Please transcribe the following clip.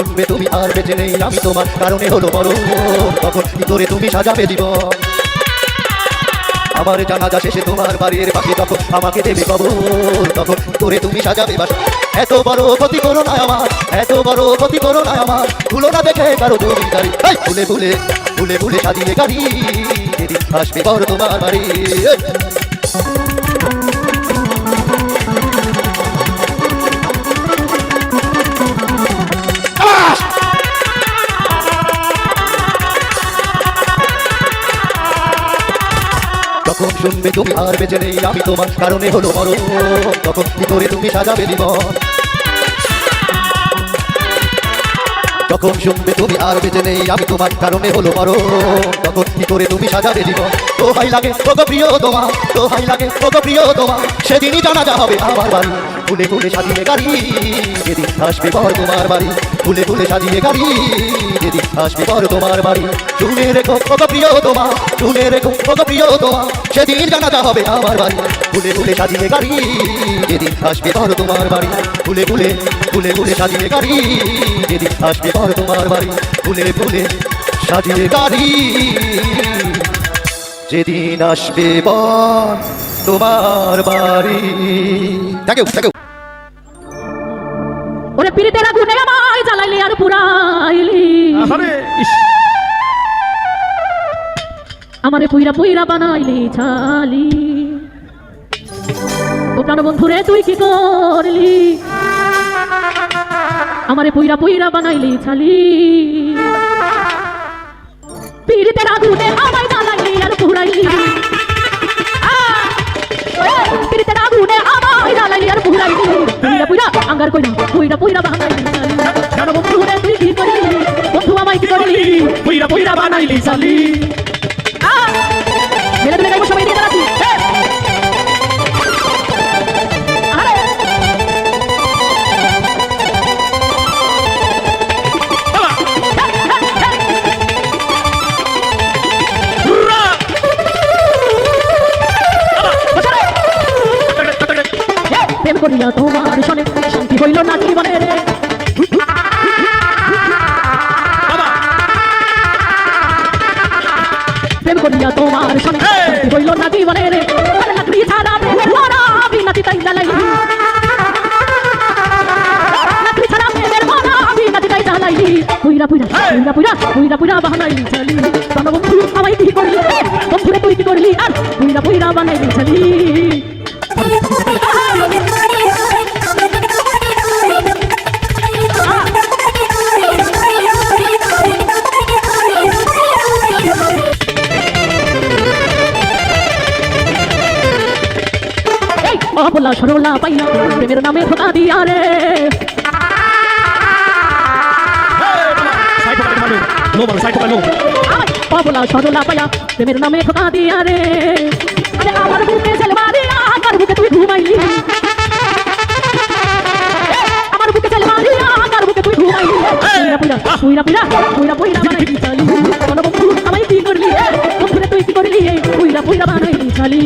শুনবে তুমি আর বেঁচে নেই আমি তোমার কারণে হলো বড়, তখন কি করে তুমি সাজাবে জীবন। আমার জানাজা শেষে তোমার বাড়ির পাশে যখন আমাকে দেবে কবর, তখন কি করে তুমি সাজাবে বাসা। এত বড় ক্ষতি করো না আমার, এত বড় ক্ষতি করো না আমার, ভুলো না দেখে কারো জমিদারি। ভুলে ভুলে ভুলে ভুলে সাজিয়ে গাড়ি, যেদিন আসবে বড় তোমার বাড়ি। যখন শুনবে তুমি আর বেঁচে নেই আমি তোমার কারণে হলো বড়, তখন কি করে তুমি সাজাবে জীবন। যখন শুনবে তুমি আর বেঁচে নেই আমি তোমার কারণে হলো বড়, তখন কি করে তুমি সাজাবে জীবন। দোহাই লাগে ওগো প্রিয় তোমার, দোহাই লাগে ওগো প্রিয় তোমার, সেদিনই জানাজা হবে আমার বাড়ি। ভুলে ভুলে সাজিয়ে গাড়ি, যেদিন আসবে বর তোমার বাড়ি। ভুলে ভুলে সাজিয়ে গাড়ি, যেদিন আসবে বর তোমার বাড়ি। শুনে রেখো ওগো প্রিয় তোমার, শুনে রেখো ওগো প্রিয় তোমার, সেদিন জানাজা হবে আমার বাড়ি। ভুলে ভুলে সাজিয়ে গাড়ি, যেদিন আসবে বর তোমার বাড়ি। ভুলে ভুলে ভুলে ভুলে সাজিয়ে গাড়ি, যেদিন আসবে বর তোমার বাড়ি। ভুলে ভুলে সাজিয়ে গাড়ি, যেদিন আসবে বর তোমার বাড়ি। থাকেও থাকেও। ওরে পিরিতের আগুনে আমায় জ্বালাইলি আর পুরাইলি, আমারে পুইরা পুইরা বানাইলি ছালি। ও প্রাণ বন্ধুরে তুই কি করলি, আমারে পুইরা পুইরা বানাইলি ছালি। পিরিতের আগুনে আমায় জ্বালাইলি আর পুরাইলি, পিরিতের আগুনে আমায় জ্বালাইলি আর পুরাইলি। পুইরা পুইরা আঙ্গার কইরা পুইরা পুইরা বানাইলি ছালি। প্রাণ বন্ধুরে তুই কি করলি, বন্ধু আমায় কি করলি, পুইরা পুইরা বানাইলি ছালি। মেলে মেলে গাইবো সবাই দিয়ে দাঁড়াচ্ছি। প্রেম করিয়া তোমার শোনে শান্তি হইল না জীবনে রে। প্রেম করিয়া তোমার শোনে শান্তি হইল না জীবনে রে। লাকড়ি ছাড়া মরা বিনাতি তাই জ্বালাইলি, লাকড়ি ছাড়া মেয়েদের মরা বিনাতি তাই জ্বালাইলি। পুইরা পুইরা পুইরা পুইরা পুইরা পুইরা বানাইলি ছালি। বন্ধু আমায় কি করলি, বন্ধুরে তুই কি করলি, আর পুইরা পুইরা বানাইলি ছালি। অবলা সরলা পাইয়া প্রেমের নামে ধোকা দিয়া রে। অবলা সরলা পাইয়া প্রেমের নামে ধোকা দিয়া রে। আমার বুকে জেল মারিয়া আমার বুকে তুই ঘুমাইলি, আমার বুকে জেল মারিয়া আমার বুকে তুই ঘুমাইলি। পুইরা পুইরা পুইরা পুইরা পুইরা বানাইলি ছালি। বন্ধু আমায় কি করলি, বন্ধুরে তুই কি করলি, পুইরা পুইরা বানাইলি ছালি।